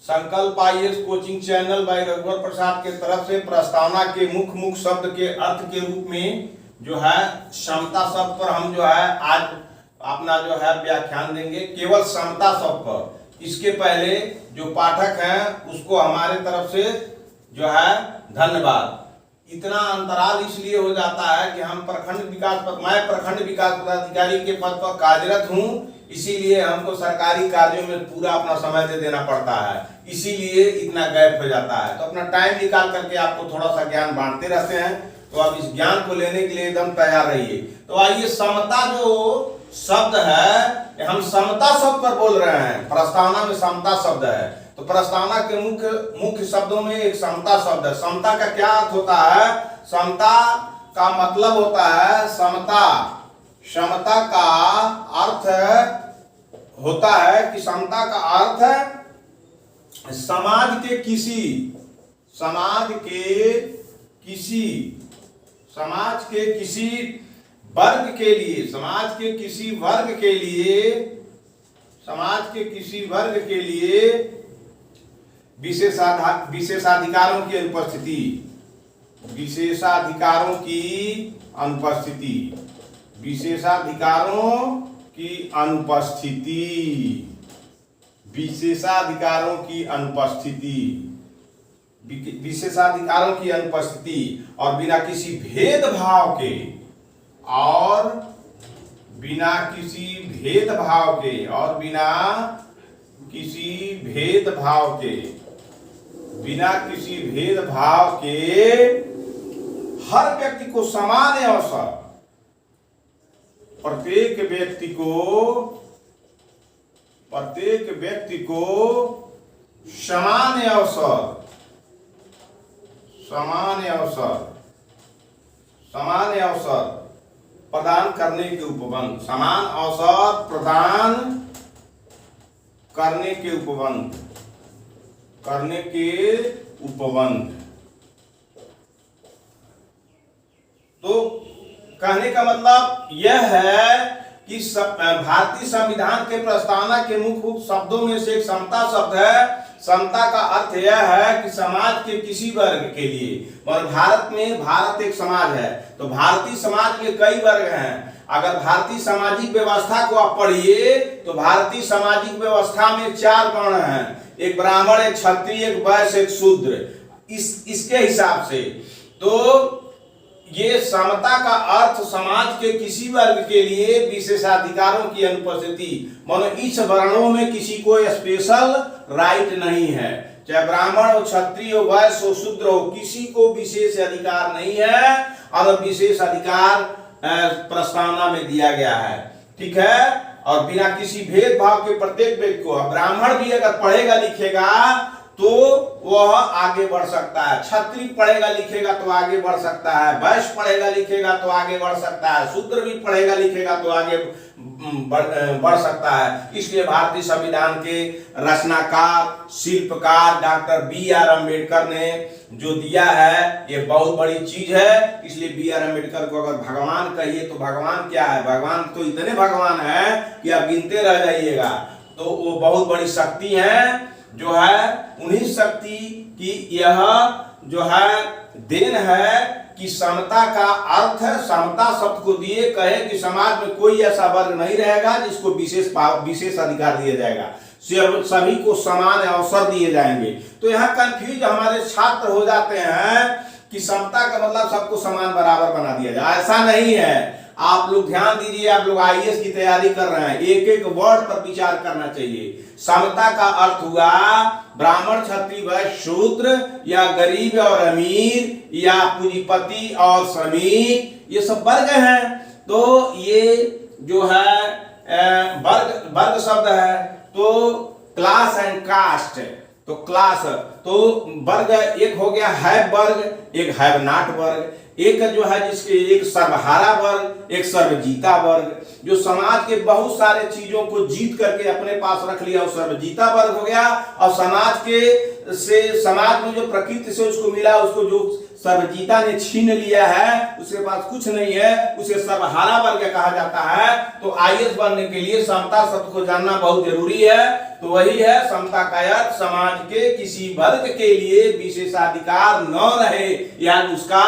संकल्प IAS coaching channel by रघुवर प्रसाद के तरफ से प्रस्तावना के मुख्य शब्द के अर्थ के रूप में जो है समता शब्द पर हम जो है आज अपना जो है व्याख्यान देंगे, केवल समता शब्द पर। इसके पहले जो पाठक हैं उसको हमारे तरफ से जो है धन्यवाद। इतना अंतराल इसलिए हो जाता है कि मैं प्रखंड विकास पदाधिकारी के पद पर कार्यरत हूँ, इसीलिए हमको सरकारी कार्यों में पूरा अपना समय दे देना पड़ता है, इसीलिए इतना गैप हो जाता है। तो अपना टाइम निकाल करके आपको थोड़ा सा ज्ञान बांटते रहते हैं, तो आप इस ज्ञान को लेने के लिए एकदम तैयार रहिए। तो आइए, समता जो शब्द है, हम समता शब्द पर बोल रहे हैं, प्रस्तावना में समता शब्द है। तो प्रस्तावना के मुख्य शब्दों में एक समता शब्द है। समता का क्या अर्थ होता है? समता का मतलब होता है समता का अर्थ होता है कि समता का अर्थ है समाज के किसी वर्ग के लिए विशेषाधिकारों की अनुपस्थिति और बिना किसी भेदभाव के हर व्यक्ति को समान अवसर, प्रत्येक व्यक्ति को समान अवसर प्रदान करने के उपबंध, समान अवसर प्रदान करने के उपबंध। तो कहने का मतलब यह है कि भारतीय संविधान के प्रस्तावना के मुख्य शब्दों में से एक समता शब्द है। समता का अर्थ यह है कि समाज के किसी वर्ग के लिए, और भारत एक समाज है, तो भारतीय समाज के कई वर्ग हैं। अगर भारतीय सामाजिक व्यवस्था को आप पढ़िए तो भारतीय सामाजिक व्यवस्था में 4 वर्ण हैं, एक ब्राह्मण, एक क्षत्रिय, एक वैश्य, एक शूद्र। इसके हिसाब से तो ये समता का अर्थ समाज के किसी वर्ग के लिए विशेषाधिकारों की अनुपस्थिति, मानो इस वर्णों में किसी को स्पेशल राइट नहीं है, चाहे ब्राह्मण हो, क्षत्रिय हो, वैश्य हो, शूद्र हो, किसी को विशेष अधिकार नहीं है, और विशेष अधिकार प्रस्तावना में दिया गया है, ठीक है। और बिना किसी भेदभाव के प्रत्येक व्यक्ति को, ब्राह्मण भी अगर पढ़ेगा लिखेगा तो वह आगे बढ़ सकता है, क्षत्रिय पढ़ेगा लिखेगा तो आगे बढ़ सकता है, वैश्य पढ़ेगा लिखेगा तो आगे बढ़ सकता है, शूद्र भी पढ़ेगा लिखेगा तो आगे बढ़ सकता है। इसलिए भारतीय संविधान के रचनाकार, शिल्पकार डॉक्टर B.R. अम्बेडकर ने जो दिया है ये बहुत बड़ी चीज है। इसलिए B.R. अम्बेडकर को अगर भगवान कहिए तो भगवान क्या है? भगवान तो इतने भगवान है कि आप गिनते रह जाइएगा। तो वो बहुत बड़ी शक्ति है, जो है उन्हीं शक्ति की यह जो है देन है कि समता का अर्थ, समता शब्द को दिए कहे कि समाज में कोई ऐसा वर्ग नहीं रहेगा जिसको विशेष अधिकार दिया जाएगा, सभी को समान अवसर दिए जाएंगे। तो यहाँ कंफ्यूज हमारे छात्र हो जाते हैं कि समता का मतलब सबको समान बराबर बना दिया जाए, ऐसा नहीं है। आप लोग ध्यान दीजिए, आप लोग आईएएस की तैयारी कर रहे हैं, एक एक वर्ड पर विचार करना चाहिए। समता का अर्थ हुआ ब्राह्मण, क्षत्रिय, वैश्य, शूद्र, या गरीब और अमीर, या पूंजीपति और श्रमिक, ये सब वर्ग हैं। तो ये जो है वर्ग शब्द है। तो क्लास एंड कास्ट, तो क्लास तो वर्ग एक हो गया है वर्ग, एक है नॉट वर्ग, एक जो है जिसके एक सर्वहारा वर्ग, एक सर्वजीता वर्ग, जो समाज के बहुत सारे चीजों को जीत करके अपने पास रख लिया, वो सर्वजीता वर्ग हो गया। और समाज में जो प्रकृति से उसको मिला, उसको जो सर्वजीता ने छीन लिया है, उसके पास कुछ नहीं है, उसे सर्वहारा वर्ग कहा जाता है। तो आईएएस बनने के लिए समता शब्द को जानना बहुत जरूरी है। तो वही है समता का अर्थ, समाज के किसी वर्ग के लिए विशेषाधिकार न रहे या उसका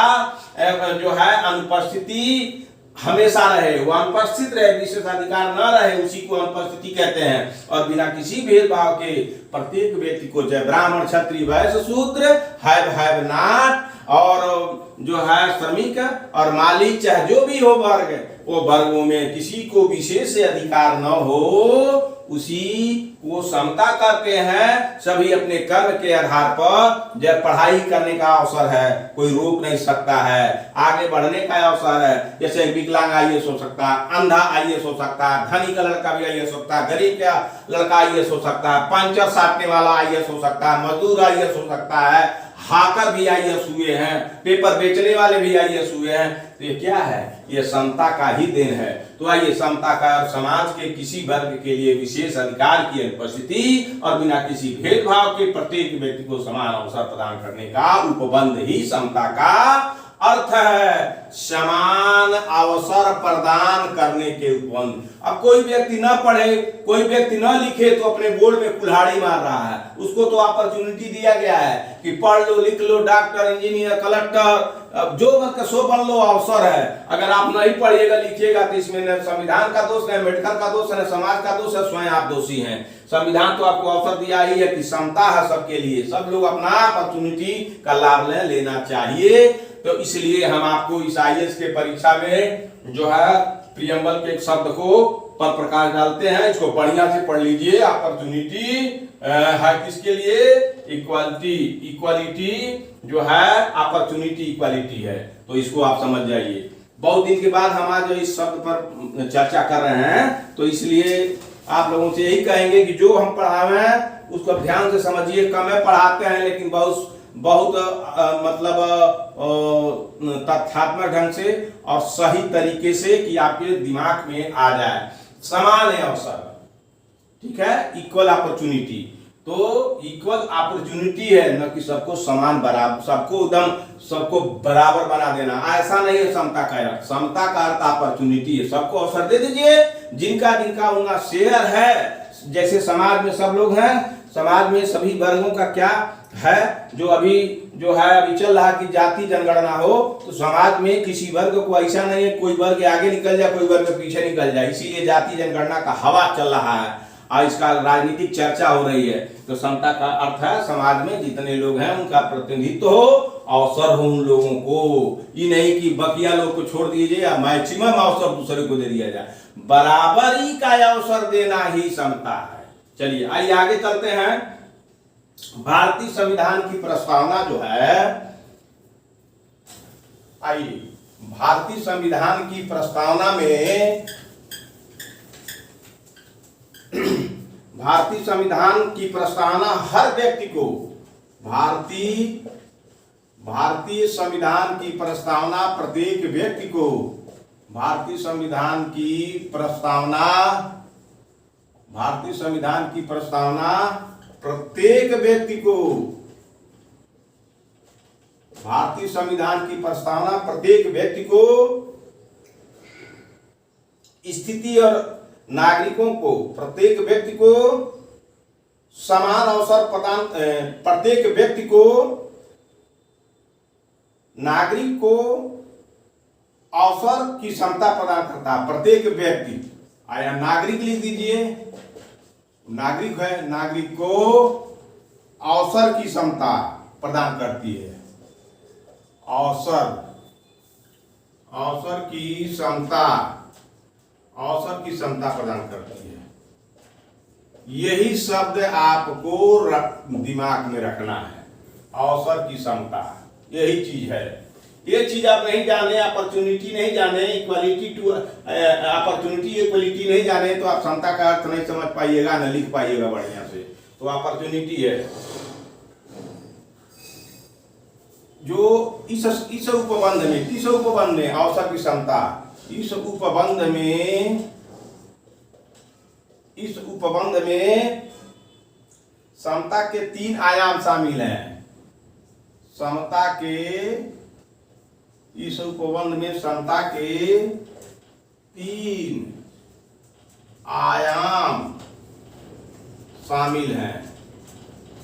जो है अनुपस्थिति हमेशा रहे, वो अनुपस्थित रहे, विशेषाधिकार न रहे, उसी को अनुपस्थिति कहते हैं। और बिना किसी भेदभाव के प्रत्येक व्यक्ति को, चाहे ब्राह्मण क्षत्रिय वैश्य शूद्र, हैव नॉट, और जो है श्रमिक और मालिक, चाहे जो भी हो वर्ग, वो वर्गों में किसी को विशेष अधिकार न हो, उसी को समता करते हैं। सभी अपने कर्म के आधार पर, जब पढ़ाई करने का अवसर है कोई रोक नहीं सकता है, आगे बढ़ने का अवसर है, जैसे विकलांग आईएएस हो सकता है, अंधा आईएएस हो सकता है, धनी का लड़का भी आईएएस हो सकता है, गरीब का लड़का आईएएस हो सकता है, पंचर साटने वाला आईएएस हो सकता है, मजदूर आईएएस हो सकता है, हाकर भी आईएएस हुए हैं, पेपर बेचने वाले भी आईएएस हुए हैं। तो ये क्या है? ये समता का ही देन है। तो आइए, समता का समाज के किसी वर्ग के लिए विशेष अधिकार की अनुपस्थिति और बिना किसी भेदभाव के प्रत्येक व्यक्ति को समान अवसर प्रदान करने का उपबंध ही समता का अर्थ है। समान अवसर प्रदान करने के उपबंध। अब कोई व्यक्ति न पढ़े, कोई व्यक्ति न लिखे तो अपने बोर्ड में कुल्हाड़ी मार रहा है, उसको तो अपॉर्चुनिटी दिया गया है कि पढ़ लो, लिख लो, डॉक्टर, इंजीनियर, कलेक्टर, जो मतलब सो बन लो, अवसर है। अगर आप नहीं पढ़िएगा लिखिएगा तो इसमें न संविधान का दोष है, अम्बेडकर का दोष है, न समाज का दोष है, स्वयं आप दोषी हैं। संविधान तो आपको अवसर दिया ही है कि समता है सबके लिए, सब लोग अपना अपॉर्चुनिटी का लाभ लेना चाहिए। तो इसलिए हम आपको इस आईएएस के परीक्षा में जो है प्रियम्बल के एक शब्द को पर प्रकाश डालते हैं, इसको बढ़िया से पढ़ लीजिए। अपॉर्चुनिटी है किसके लिए? इक्वालिटी। इक्वालिटी जो है अपॉर्चुनिटी इक्वालिटी है, तो इसको आप समझ जाइए। बहुत दिन के बाद हम आज इस शब्द पर चर्चा कर रहे हैं, तो इसलिए आप लोगों से यही कहेंगे कि जो हम पढ़ावे हैं उसको ध्यान से समझिए। कम पढ़ाते हैं लेकिन बहुत मतलब तथ्यात्मक ढंग से और सही तरीके से कि आपके दिमाग में आ जाए। समान अवसर, ठीक है, इक्वल अपॉर्चुनिटी। तो इक्वल अपॉर्चुनिटी है, न कि सबको समान बराबर, सबको एकदम सबको बराबर बना देना, ऐसा नहीं है समता का अर्थ। समता का अर्थ अपॉर्चुनिटी है, सबको अवसर दे दीजिए। जिनका जिनका उनका शेयर है, जैसे समाज में सब लोग हैं, समाज में सभी वर्गों का क्या है, जो अभी जो है अभी चल रहा कि जाति जनगणना हो, तो समाज में किसी वर्ग को ऐसा नहीं है कोई वर्ग आगे निकल जाए, कोई वर्ग पीछे निकल जाए, इसीलिए जाति जनगणना का हवा चल रहा है और इसका राजनीतिक चर्चा हो रही है। तो समता का अर्थ है समाज में जितने लोग हैं उनका प्रतिनिधित्व हो, अवसर हो उन लोगों को। ये नहीं कि बकिया लोग को छोड़ दीजिए या मैक्सिमम अवसर दूसरे को दे दिया जाए, बराबरी का अवसर देना ही समता है। चलिए आइए आगे चलते हैं। भारतीय संविधान की प्रस्तावना जो है, आइए भारतीय संविधान की प्रस्तावना में, भारतीय संविधान की प्रस्तावना हर व्यक्ति को, भारतीय संविधान की प्रस्तावना प्रत्येक व्यक्ति को, भारतीय संविधान की प्रस्तावना, भारतीय संविधान की प्रस्तावना प्रत्येक व्यक्ति को, भारतीय संविधान की प्रस्तावना प्रत्येक व्यक्ति को, स्थिति और नागरिकों को, प्रत्येक व्यक्ति को समान अवसर प्रदान, प्रत्येक व्यक्ति को, नागरिक को अवसर की क्षमता प्रदान करता है। प्रत्येक व्यक्ति, आया नागरिक लिख दीजिए, नागरिक है, नागरिक को अवसर की क्षमता प्रदान करती है। अवसर, अवसर की क्षमता, अवसर की क्षमता प्रदान करती है। यही शब्द आपको दिमाग में रखना है, अवसर की क्षमता, यही चीज है। ये चीज आप नहीं जाने, अपॉर्चुनिटी नहीं जाने, इक्वालिटी टू अपॉर्चुनिटी इक्वालिटी नहीं जाने तो आप क्षमता का अर्थ नहीं समझ पाइएगा, न लिख पाइएगा बढ़िया से। तो अपॉर्चुनिटी है जो इस उपबंध में, किस उपबंध में, अवसर की क्षमता, इस उपबंध में, इस उपबंध में समता के 3 आयाम शामिल हैं। समता के इस उपबंध में समता के 3 आयाम शामिल हैं।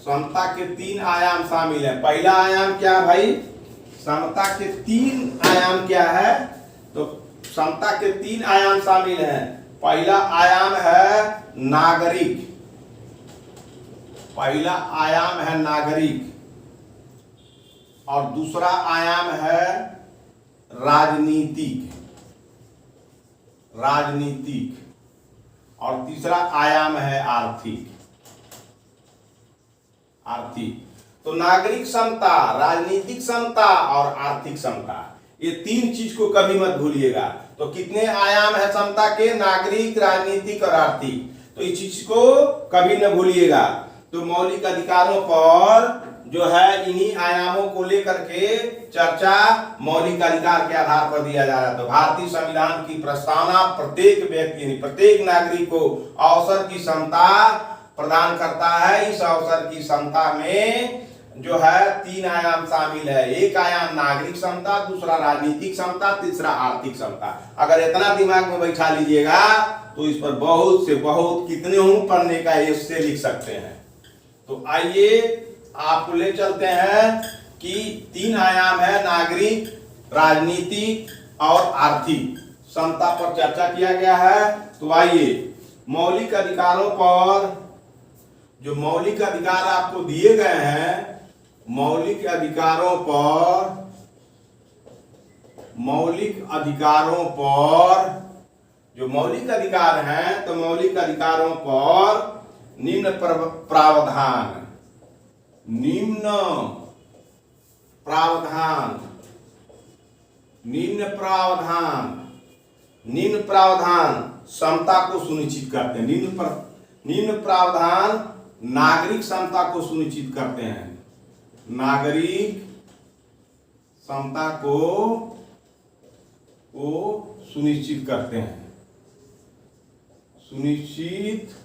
समता के 3 आयाम शामिल हैं। पहला आयाम क्या भाई? समता के 3 आयाम क्या है? तो समता के 3 आयाम शामिल हैं। पहला आयाम है नागरिक, पहला आयाम है नागरिक, और दूसरा आयाम है राजनीतिक, राजनीतिक, और तीसरा आयाम है आर्थिक, आर्थिक। तो नागरिक समता, राजनीतिक समता और आर्थिक समता, ये 3 चीज को कभी मत भूलिएगा। तो कितने आयाम है समता के? नागरिक, राजनीतिक और आर्थिक। तो इस चीज को कभी न भूलिएगा। तो मौलिक अधिकारों पर जो है इन्हीं आयामों को लेकर के चर्चा मौलिक अधिकार के आधार पर दिया जा रहा है। तो भारतीय संविधान की प्रस्तावना प्रत्येक व्यक्ति यानी प्रत्येक नागरिक को अवसर की समता प्रदान करता है। इस अवसर की समता में जो है 3 आयाम शामिल है। एक आयाम नागरिक समता, दूसरा राजनीतिक समता, तीसरा आर्थिक समता। अगर इतना दिमाग में बैठा लीजिएगा तो इस पर बहुत से बहुत कितने हूं पढ़ने का ऐसे लिख सकते हैं। तो आइए आपको ले चलते हैं कि 3 आयाम है, नागरिक, राजनीतिक और आर्थिक समता पर चर्चा किया गया है। तो आइए मौलिक अधिकारों पर, जो मौलिक अधिकार आपको दिए गए हैं, मौलिक अधिकारों पर, मौलिक अधिकारों पर जो मौलिक अधिकार हैं, तो मौलिक अधिकारों पर निम्न प्रावधान, निम्न प्रावधान, निम्न प्रावधान, निम्न प्रावधान समता को सुनिश्चित करते हैं। निम्न प्रावधान नागरिक समता को सुनिश्चित करते हैं। नागरिक समता को सुनिश्चित करते हैं, सुनिश्चित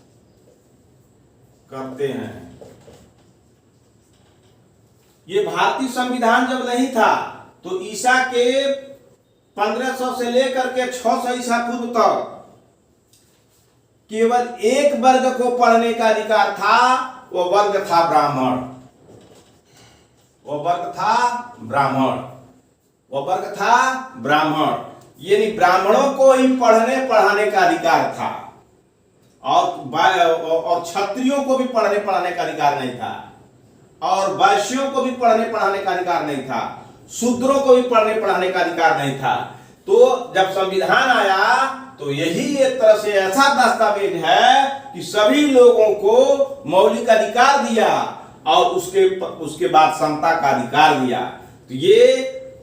करते हैं। ये भारतीय संविधान जब नहीं था तो ईसा के 1500 से लेकर के 600 ईसा पूर्व तक केवल एक वर्ग को पढ़ने का अधिकार था, वो वर्ग था ब्राह्मण, वो वर्ग था ब्राह्मण, वो वर्ग था ब्राह्मण। यानी ब्राह्मणों को ही पढ़ने पढ़ाने का अधिकार था, और क्षत्रियों को भी पढ़ने पढ़ाने का अधिकार नहीं था, और वैश्यों को भी पढ़ने पढ़ाने का अधिकार नहीं था, शूद्रों को भी पढ़ने पढ़ाने का अधिकार नहीं था। तो जब संविधान आया तो यही एक तरह से ऐसा दस्तावेज है कि सभी लोगों को मौलिक अधिकार दिया और उसके बाद समता का अधिकार दिया। तो ये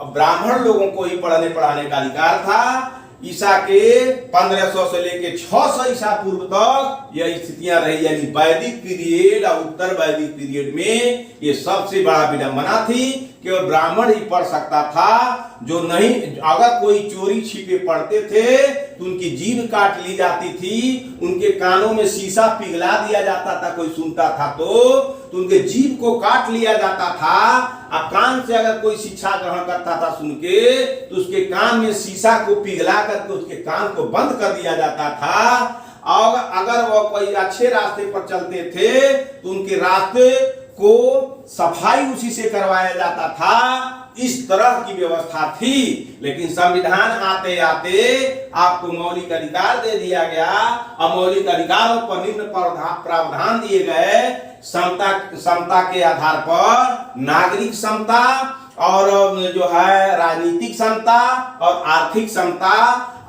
ब्राह्मण लोगों को ही पढ़ने पढ़ाने का अधिकार था। ईसा के 1500 से लेके 600 ईसा पूर्व तक यह स्थितियां रही, यानी वैदिक पीरियड और उत्तर वैदिक पीरियड में ये सबसे बड़ा विडंबना थी। केवल ब्राह्मण ही पढ़ सकता था, जो नहीं, अगर कोई चोरी छिपे पढ़ते थे तो उनकी जीभ काट ली जाती थी, उनके कानों में शीशा पिघला दिया जाता था, कोई सुनता था तो उनके जीभ को काट लिया जाता था। अब कान से अगर कोई शिक्षा ग्रहण करता था सुन के, तो उसके कान में शीशा को पिघला करके उसके कान को बंद कर दिया जाता था। और अगर वो कोई अच्छे रास्ते पर चलते थे तो उनके रास्ते को सफाई उसी से करवाया जाता था। इस तरह की व्यवस्था थी। लेकिन संविधान आते आते आपको मौलिक अधिकार दे दिया गया, और मौलिक अधिकारों पर निम्न प्रावधान दिए गए। समता के आधार पर नागरिक समता, और जो है राजनीतिक समता और आर्थिक समता।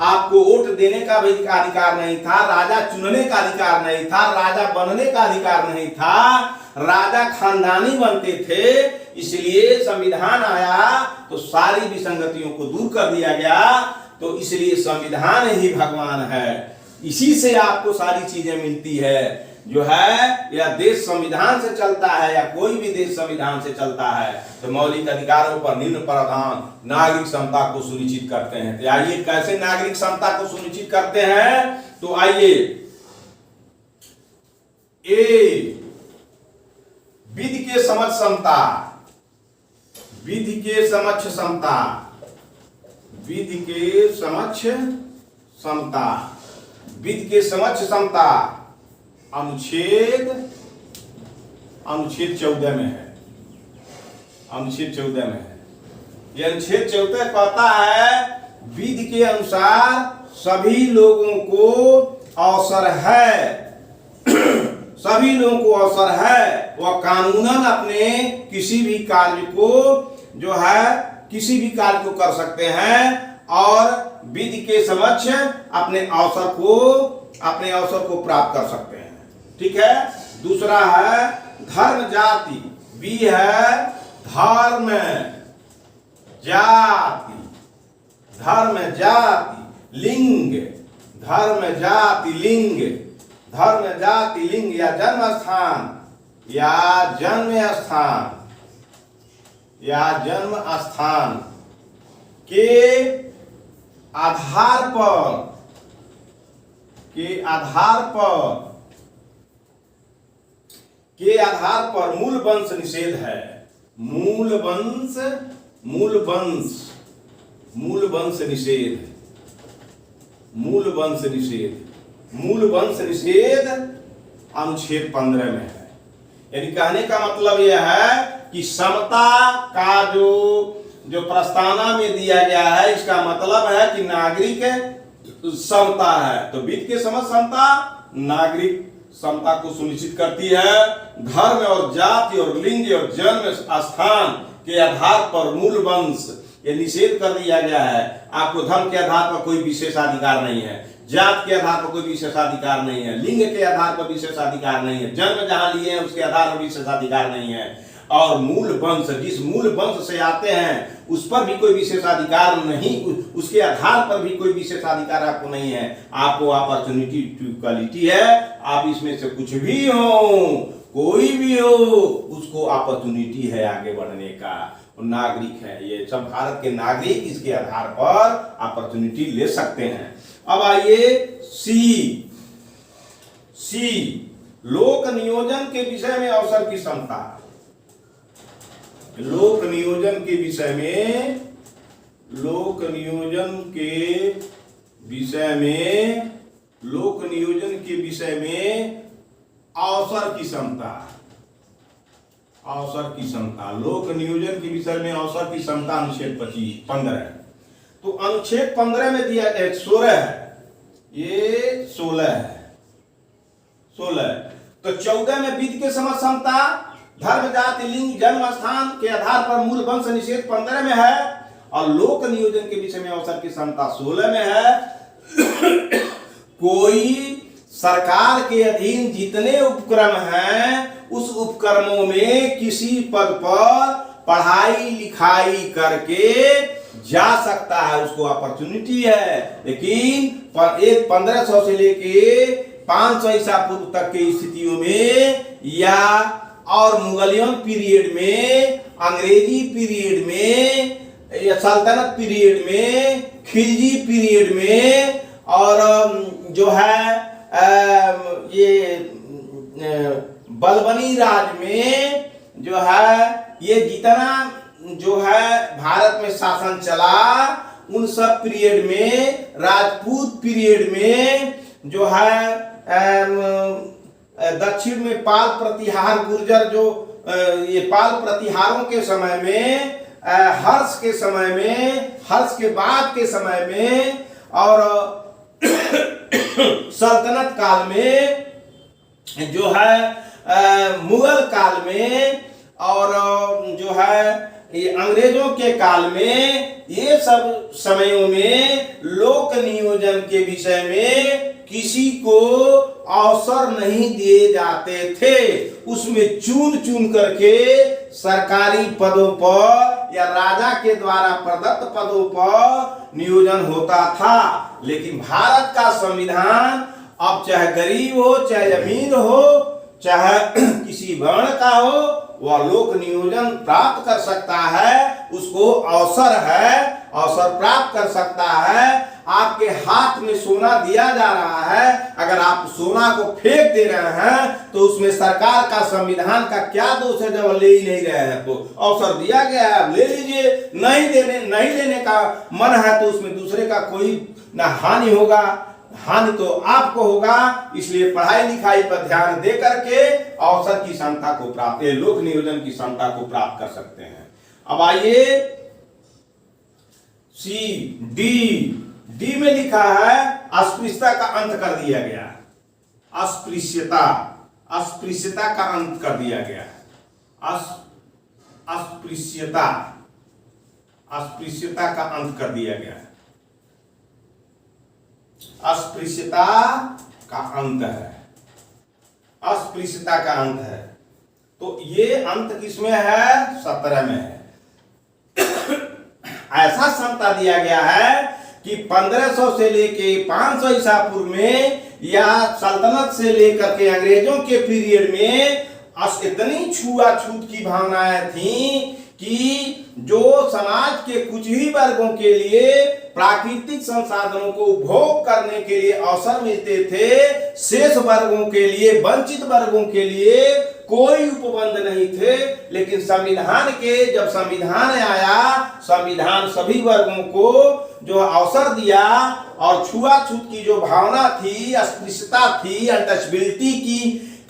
आपको वोट देने का भी अधिकार नहीं था, राजा चुनने का अधिकार नहीं था, राजा बनने का अधिकार नहीं था, राजा खानदानी बनते थे। इसलिए संविधान आया तो सारी विसंगतियों को दूर कर दिया गया। तो इसलिए संविधान ही भगवान है, इसी से आपको सारी चीजें मिलती है। जो है या देश संविधान से चलता है, या कोई भी देश संविधान से चलता है। तो मौलिक अधिकारों पर निम्न प्रावधान नागरिक समता को सुनिश्चित करते हैं। तो आइए कैसे नागरिक समता को सुनिश्चित करते हैं? तो आइए, ए विधि के समक्ष समता, विधि के समक्ष समता, विधि के समक्ष समता, विधि के समक्ष समता अनुच्छेद 14 में है, अनुच्छेद 14 में है। ये अनुच्छेद 14 कहता है विधि के अनुसार सभी लोगों को अवसर है सभी लोगों को अवसर है वह कानूनन अपने किसी भी कार्य को जो है किसी भी कार्य को कर सकते हैं और विधि के समक्ष अपने अवसर को प्राप्त कर सकते हैं। ठीक है। दूसरा है धर्म जाति, बी है धर्म जाति, धर्म जाति लिंग, धर्म जाति लिंग, धर्म जाति लिंग या जन्म स्थान या जन्म स्थान के आधार पर मूल वंश निषेध है। मूल वंश निषेध अनुच्छेद 15 में है। यानी कहने का मतलब यह है कि समता का जो प्रस्तावना में दिया गया है इसका मतलब है कि नागरिक समता है। तो विधि के समक्ष समता नागरिक समता को सुनिश्चित करती है। धर्म और जाति और लिंग और जन्म स्थान के आधार पर मूल वंश ये निषेध कर दिया गया है। आपको धर्म के आधार पर कोई विशेषाधिकार नहीं है, जात के आधार पर कोई विशेषाधिकार नहीं है, लिंग के आधार पर विशेषाधिकार नहीं है, जन्म जहां लिए हैं उसके आधार पर विशेषाधिकार नहीं है, और मूल वंश जिस मूल वंश से आते हैं उस पर भी कोई विशेषाधिकार नहीं, उसके आधार पर भी कोई विशेषाधिकार आपको नहीं है। आपको अपॉर्चुनिटी टू इक्वालिटी है। आप इसमें से कुछ भी हो, कोई भी हो, उसको अपॉर्चुनिटी है आगे बढ़ने का। नागरिक है, ये सब भारत के नागरिक इसके आधार पर अपॉर्चुनिटी ले सकते हैं। अब आइए सी, लोक नियोजन के विषय में अवसर की समता। लोक नियोजन के विषय में अवसर की समता। लोक नियोजन के विषय में अवसर की समता अनुच्छेद 15। तो अनुच्छेद 15 में दिया 16 है, ये 16 है, 16। तो 14 में विधि के समक्ष समता, धर्म जाति लिंग जन्म स्थान के आधार पर मूल वंश निषेध 15 में है, और लोक नियोजन के विषय में अवसर की समता 16 में है। कोई सरकार के अधीन जितने उपक्रम हैं उस उपक्रमों में किसी पद पर पढ़ाई लिखाई करके जा सकता है, उसको अपॉर्चुनिटी है। लेकिन 1500 से लेके 500 ईसा पूर्व तक की स्थितियों में या और मुगलियन पीरियड में, अंग्रेजी पीरियड में या सल्तनत पीरियड में, खिलजी पीरियड में और जो है ये बलबनी राज में जो है ये जितना जो है भारत में शासन चला उन सब पीरियड में, राजपूत पीरियड में जो है दक्षिण में पाल प्रतिहार गुर्जर जो ये पाल प्रतिहारों के समय में, हर्ष के समय में, हर्ष के बाद के समय में और सल्तनत काल में जो है मुगल काल में और जो है ये अंग्रेजों के काल में, ये सब समयों में लोक नियोजन के विषय में किसी को अवसर नहीं दिए जाते थे। उसमें चुन चुन करके सरकारी पदों पर या राजा के द्वारा प्रदत्त पदों पर नियोजन होता था। लेकिन भारत का संविधान अब चाहे गरीब हो चाहे अमीर हो, चाहे किसी वर्ण का हो, वह लोक नियोजन प्राप्त कर सकता है, उसको अवसर है, अवसर प्राप्त कर सकता है। आपके हाथ में सोना दिया जा रहा है, अगर आप सोना को फेंक दे रहे हैं तो उसमें सरकार का, संविधान का क्या दोष है जब ले ही नहीं रहे हैं? तो अवसर दिया गया है, ले लीजिए। नहीं लेने का मन है तो उसमें दूसरे का कोई ना हानि होगा, हानि तो आपको होगा। इसलिए पढ़ाई लिखाई पर ध्यान दे करके अवसर की क्षमता को प्राप्त, लोक नियोजन की क्षमता को प्राप्त कर सकते हैं। अब आइए डी में लिखा है अस्पृश्यता का अंत कर दिया गया। अस्पृश्यता का अंत कर दिया गया। अस्पृश्यता का अंत कर दिया गया। अस्पृश्यता का अंत है, अस्पृश्यता का अंत है। तो ये अंत किसमें है? 17 में है। ऐसा समता दिया गया है कि 1500 से लेके 500 ईसा पूर्व में या सल्तनत से लेकर के अंग्रेजों के पीरियड में इतनी छुआछूत की भावनाएं थी कि जो समाज के कुछ ही वर्गों के लिए प्राकृतिक संसाधनों को उपभोग करने के लिए अवसर मिलते थे, शेष वर्गों के लिए, वंचित वर्गों के लिए कोई उपबंध नहीं थे। लेकिन संविधान के, जब संविधान आया, संविधान सभी वर्गों को जो अवसर दिया और छुआछूत की जो भावना थी, अस्पृश्यता थी, अनटचबिलिटी की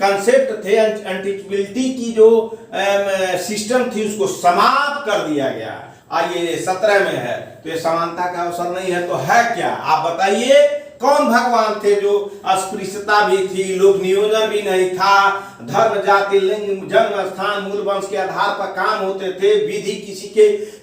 कंसेप्ट थे, अनटचबिलिटी की जो सिस्टम थी, उसको समाप्त कर दिया गया। आइए 17 में है, तो ये समानता का अवसर नहीं है तो है क्या? आप बताइए कौन भगवान थे जो अस्पृश्यता भी थी, लोक नियोजन भी नहीं था, धर्म, जाति, लिंग, जन्म स्थान, मूल वंश के आधार पर काम होते थे, विधि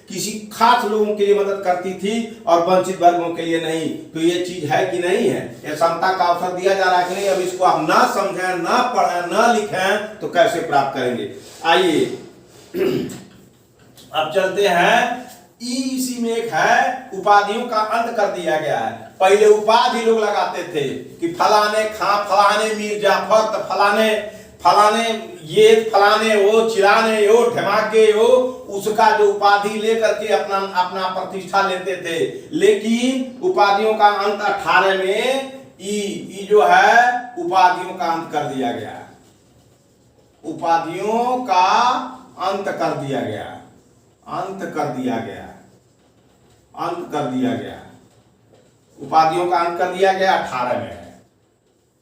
किसी खास लोगों के लिए मदद करती थी और वंचित वर्गों के लिए नहीं। तो ये चीज है कि नहीं है? ये समता का अवसर दिया जा रहा है कि नहीं? अब इसको आप ना समझें, ना पढ़ें, ना लिखें तो कैसे प्राप्त करेंगे? आइए अब चलते हैं। इसी में एक है, उपाधियों का अंत कर दिया गया है। पहले उपाधि लोग लगाते थे कि फलाने खां, फलाने मीर जाफर, तो फलाने ये, फलाने वो, चिराने वो, धमाके वो, उसका जो उपाधि लेकर के अपना प्रतिष्ठा लेते थे। लेकिन उपाधियों का अंत 18 में ई जो है उपाधियों का अंत कर दिया गया। उपाधियों का अंत कर दिया गया, अंत कर दिया गया, अंत कर दिया गया। उपाधियों का अंत कर दिया गया 18 में है,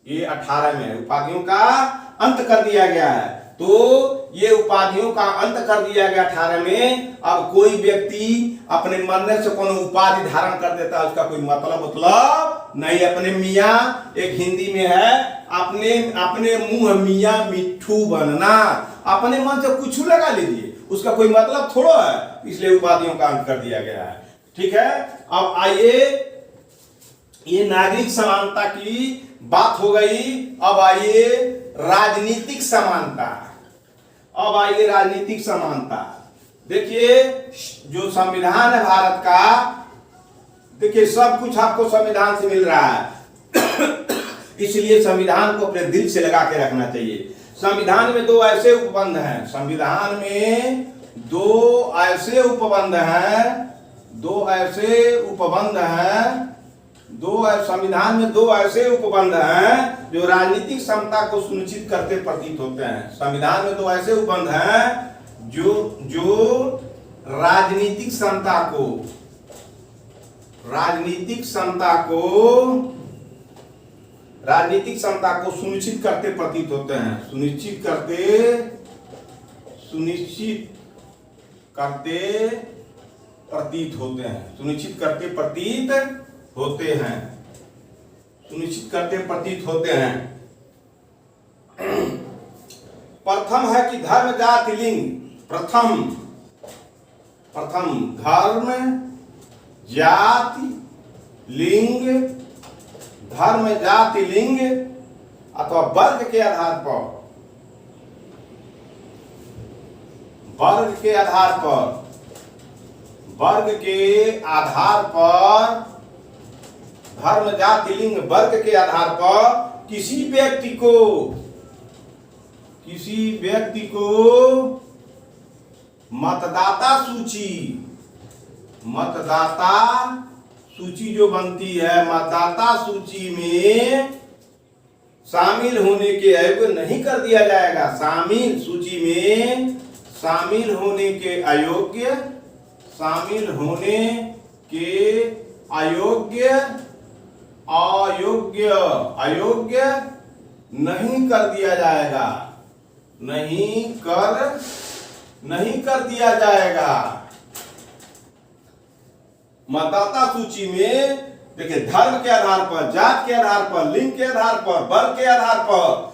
ये 18 में है, उपाधियों का अंत कर दिया गया है। तो ये उपाधियों का अंत कर दिया गया 18 में। अब कोई व्यक्ति अपने मरने से कोनो उपाधि धारण कर देता है, उसका कोई मतलब नहीं। अपने मियाँ, एक हिंदी में है, अपने मुंह मियाँ मिट्ठू बनना, अपने मन से कुछ लगा लीजिए, उसका कोई मतलब थोड़ा है। इसलिए उपाधियों का अंत कर दिया गया है। ठीक है। अब आइए, ये नागरिक समानता की बात हो गई। अब आइए राजनीतिक समानता। अब आइए राजनीतिक समानता। देखिए जो संविधान है भारत का, देखिए सब कुछ आपको संविधान से मिल रहा है। इसलिए संविधान को अपने दिल से लगा के रखना चाहिए। संविधान में दो ऐसे उपबंध हैं, संविधान में दो ऐसे उपबंध हैं, संविधान में दो ऐसे उपबंध हैं जो राजनीतिक समता को सुनिश्चित करते प्रतीत होते हैं। संविधान में दो ऐसे उपबंध हैं जो राजनीतिक समता को सुनिश्चित करते प्रतीत होते हैं। सुनिश्चित करते प्रतीत होते हैं। सुनिश्चित करते प्रतीत होते हैं। प्रथम है कि धर्म, जाति, लिंग। प्रथम धर्म, जाति, लिंग, धर्म, जाति, लिंग अथवा वर्ग के आधार पर, धर्म, जाति, लिंग, वर्ग के आधार पर किसी व्यक्ति को किसी व्यक्ति को मतदाता सूची जो बनती है, मतदाता सूची में शामिल होने के अयोग्य नहीं कर दिया जाएगा। सूची में शामिल होने के अयोग्य नहीं कर दिया जाएगा। नहीं कर दिया जाएगा। मतदाता सूची में देखिए, धर्म के आधार पर, जात के आधार पर, लिंग के आधार पर, वर्ग के आधार पर,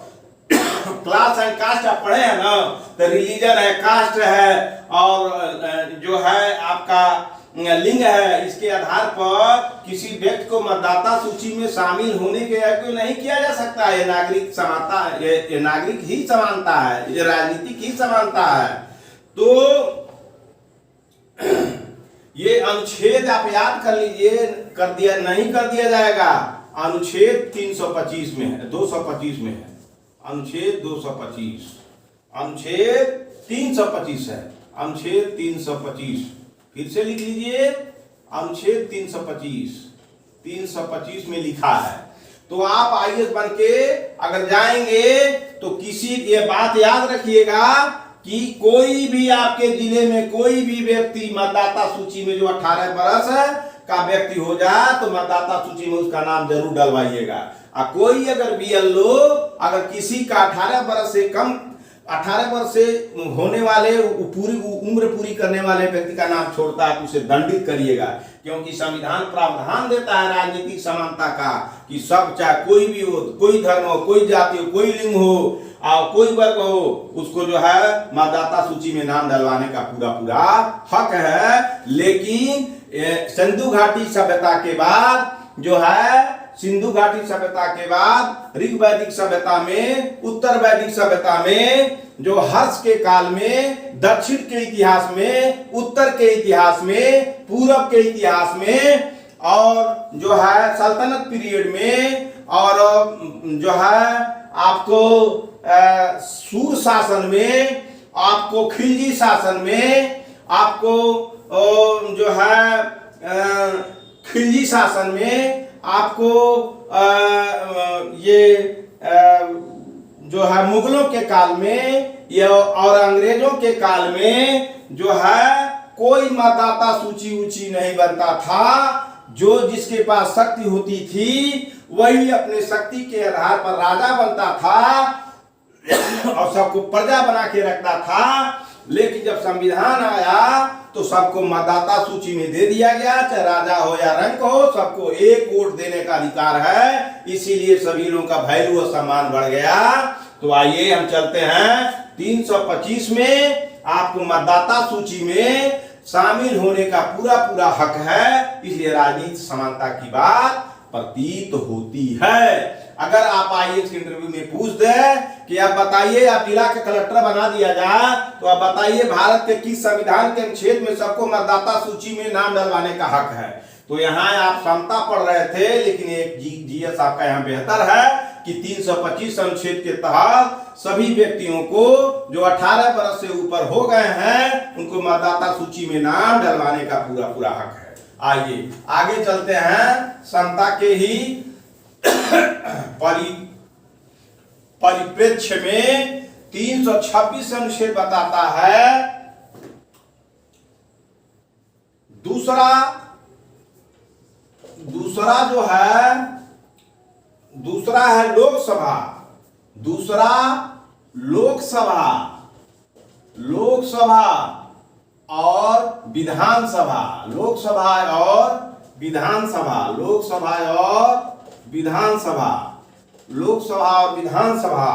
क्लास एंड कास्ट आप पढ़े हैं ना, तो रिलीजन है, कास्ट है, और जो है आपका लिंग है, इसके आधार पर किसी व्यक्ति को मतदाता सूची में शामिल होने के योग्य नहीं किया जा सकता। ये नागरिक समानता, ये नागरिक ही समानता है, ये राजनीतिक ही समानता है। तो ये अनुच्छेद आप याद कर लीजिए, नहीं कर दिया जाएगा। अनुच्छेद 325 में है, 225 में है, अनुच्छेद 225, अनुच्छेद 325 है, अनुच्छेद 325, फिर से लिख लीजिए, अनुच्छेद 325 में लिखा है। तो आप आईएएस बन के अगर जाएंगे तो ये बात याद रखिएगा कि कोई भी आपके जिले में कोई भी व्यक्ति मतदाता सूची में जो 18 वर्ष का व्यक्ति हो जाए तो मतदाता सूची में उसका नाम जरूर डलवाइएगा। कोई अगर बीएलओ अगर किसी का 18 वर्ष से कम, 18 वर्ष से होने वाले उम्र पूरी करने वाले व्यक्ति का नाम छोड़ता है तो उसे दंडित करिएगा, क्योंकि संविधान प्रावधान देता है राजनीतिक समानता का कि सब, चाहे कोई भी हो, कोई धर्म हो, कोई जाति हो, कोई लिंग हो और कोई वर्ग हो, उसको जो है मतदाता सूची में नाम डलवाने का पूरा हक है। लेकिन सिंधु घाटी सभ्यता के बाद जो है, सिंधु घाटी सभ्यता के बाद ऋग वैदिक सभ्यता में, उत्तर वैदिक सभ्यता में, जो हर्ष के काल में, दक्षिण के इतिहास में, उत्तर के इतिहास में, पूरब के इतिहास में, और जो है सल्तनत पीरियड में, और जो है आपको सूर शासन में, आपको खिलजी शासन में, आपको जो है खिलजी शासन में, आपको ये जो है मुगलों के काल में और अंग्रेजों के काल में जो है कोई मतदाता सूची नहीं बनता था। जो जिसके पास शक्ति होती थी वही अपने शक्ति के आधार पर राजा बनता था और सबको प्रजा बना के रखता था। लेकिन जब संविधान आया तो सबको मतदाता सूची में दे दिया गया, चाहे राजा हो या रंक हो, सबको एक वोट देने का अधिकार है। इसीलिए सभी लोगों का वैल्यू और सम्मान बढ़ गया। तो आइए हम चलते हैं 325 में। आपको मतदाता सूची में शामिल होने का पूरा हक है, इसलिए राजनीतिक समानता की बात प्रतीत होती है। अगर आप आईएएस के इंटरव्यू में पूछ दे कि आप बताइए, आप जिला के कलेक्टर बना दिया जाए तो आप बताइए भारत के किस संविधान के अनुच्छेद में सबको मतदाता सूची में नाम डलवाने का हक है। तो यहाँ आप समता पढ़ रहे थे, लेकिन एक जीएस आपका यहाँ बेहतर है कि 325 अनुच्छेद के तहत सभी व्यक्तियों को जो 18 वर्ष से ऊपर हो गए हैं उनको मतदाता सूची में नाम डलवाने का पूरा हक है। आइए आगे चलते हैं। समता के ही परिप्रेक्ष्य में 326 अनुच्छेद बताता है, दूसरा जो है, दूसरा है लोकसभा। दूसरा लोकसभा और विधानसभा। लोकसभा और विधानसभा। लोकसभा और विधानसभा। लोकसभा और विधानसभा।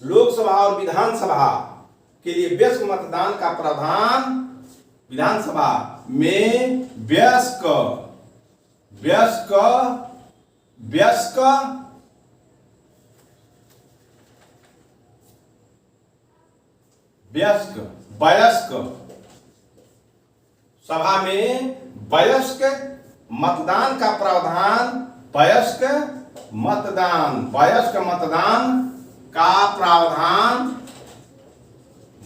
लोकसभा और विधानसभा के लिए वयस्क मतदान का प्रावधान विधानसभा में वयस्क सभा में वयस्क मतदान का प्रावधान, वयस्क मतदान का प्रावधान,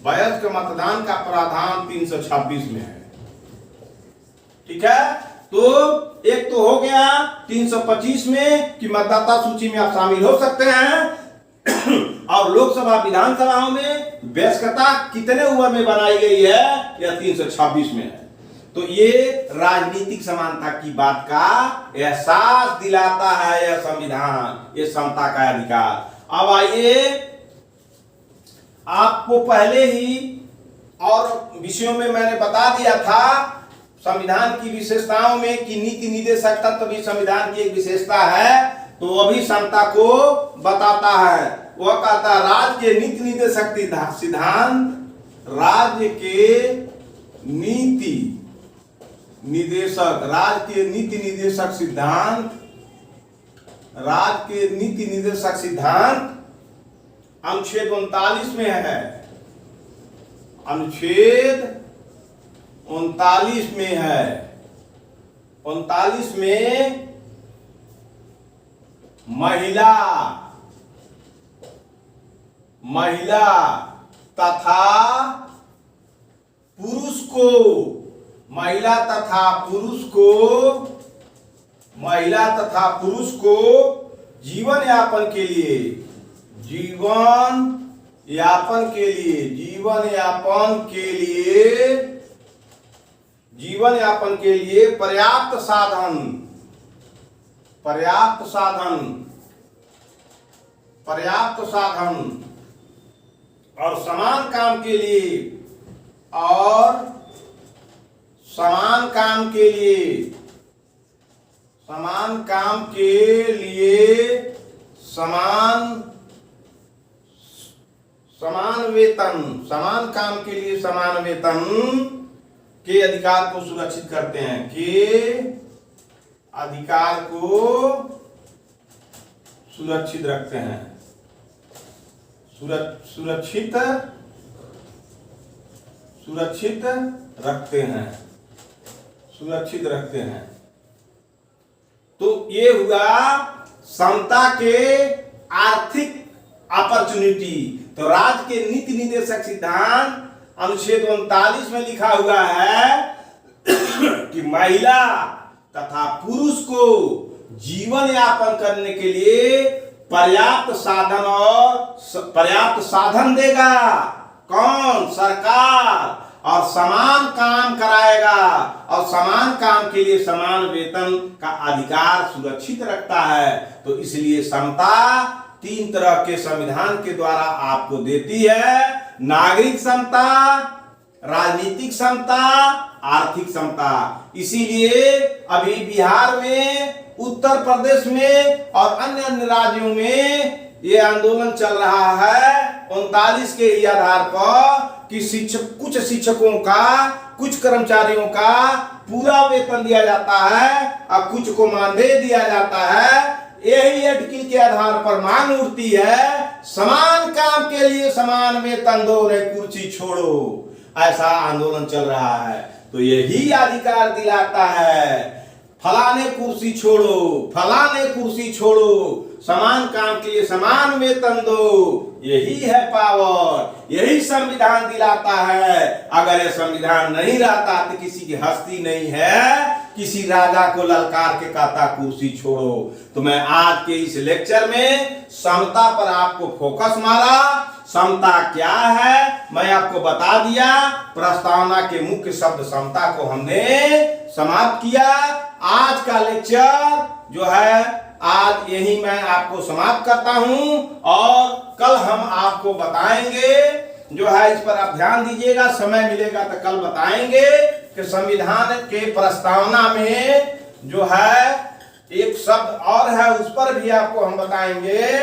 वयस्क मतदान का प्रावधान 326 में है। ठीक है, तो एक तो हो गया 325 में कि मतदाता सूची में आप शामिल हो सकते हैं और लोकसभा विधानसभाओं में वयस्कता कितने उम्र में बनाई गई है, यह 326 में है। तो ये राजनीतिक समानता की बात का एहसास दिलाता है यह संविधान, ये समता का अधिकार। अब आइए, आपको पहले ही और विषयों में मैंने बता दिया था संविधान की विशेषताओं में कि नीति निदेशक तत्व भी संविधान की एक विशेषता है, तो वह भी समता को बताता है। वह कहता है राज्य के नीति निदेशक सिद्धांत, राज्य के नीति निदेशक, राज्य के नीति निदेशक सिद्धांत, राज्य के नीति निदेशक सिद्धांत अनुच्छेद 39 में है। अनुच्छेद 39 में है। 39 में महिला तथा पुरुष को, महिला तथा पुरुष को जीवन यापन के लिए पर्याप्त साधन और समान काम के लिए समान वेतन के अधिकार को सुरक्षित करते हैं, सुरक्षित रखते हैं, सुरक्षित रखते हैं। तो ये हुआ समता के आर्थिक अपॉर्चुनिटी। तो राज्य के नीति निदेशक सिद्धांत अनुच्छेद 39 में लिखा हुआ है कि महिला तथा पुरुष को जीवन यापन करने के लिए पर्याप्त साधन देगा कौन? सरकार, और समान काम कराएगा और समान काम के लिए समान वेतन का अधिकार सुरक्षित रखता है। तो इसलिए समता 3 तरह के संविधान के द्वारा आपको देती है: नागरिक समता, राजनीतिक समता, आर्थिक समता। इसीलिए अभी बिहार में, उत्तर प्रदेश में और अन्य राज्यों में ये आंदोलन चल रहा है 39 के ही आधार पर कि कुछ शिक्षकों का, कुछ कर्मचारियों का पूरा वेतन दिया जाता है और कुछ को मानदेय दिया जाता है। यही आर्टिकल के आधार पर मांग उठती है, समान काम के लिए समान वेतन दो, नहीं कुर्सी छोड़ो। ऐसा आंदोलन चल रहा है। तो यही अधिकार दिलाता है, फलाने कुर्सी छोड़ो, समान काम के लिए समान वेतन दो। यही है पावर, यही संविधान दिलाता है। अगर यह संविधान नहीं रहता तो किसी की हस्ती नहीं है, किसी राजा को ललकार के कहता कुर्सी छोड़ो। तो मैं आज के इस लेक्चर में समता पर आपको फोकस मारा। समता क्या है मैं आपको बता दिया। प्रस्तावना के मुख्य शब्द समता को हमने समाप्त किया। आज का लेक्चर जो है आज यही मैं आपको समाप्त करता हूं और कल हम आपको बताएंगे, जो है इस पर आप ध्यान दीजिएगा, समय मिलेगा तो कल बताएंगे कि संविधान के प्रस्तावना में जो है एक शब्द और है, उस पर भी आपको हम बताएंगे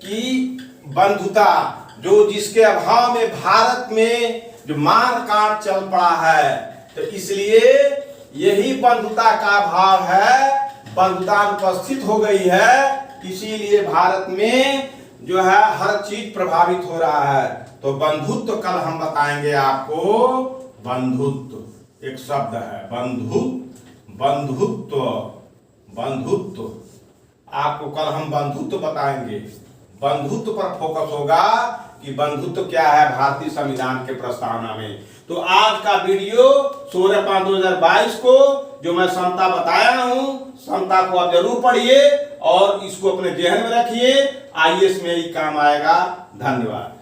कि बंधुता, जो जिसके अभाव में भारत में जो मार काट चल पड़ा है। तो इसलिए यही बंधुता का भाव है, बंधुता उपस्थित हो गई है, इसीलिए भारत में जो है हर चीज प्रभावित हो रहा है। तो बंधुत्व कल हम बताएंगे आपको। बंधुत्व एक शब्द है, बंधुत्व आपको कल हम बंधुत्व बताएंगे। बंधुत्व पर फोकस होगा कि बंधुत्व क्या है भारतीय संविधान के प्रस्तावना में। तो आज का वीडियो 16/5/2022 को जो मैं समता बताया हूं, समता को आप जरूर पढ़िए और इसको अपने जेहन में रखिए, IAS में ही काम आएगा। धन्यवाद।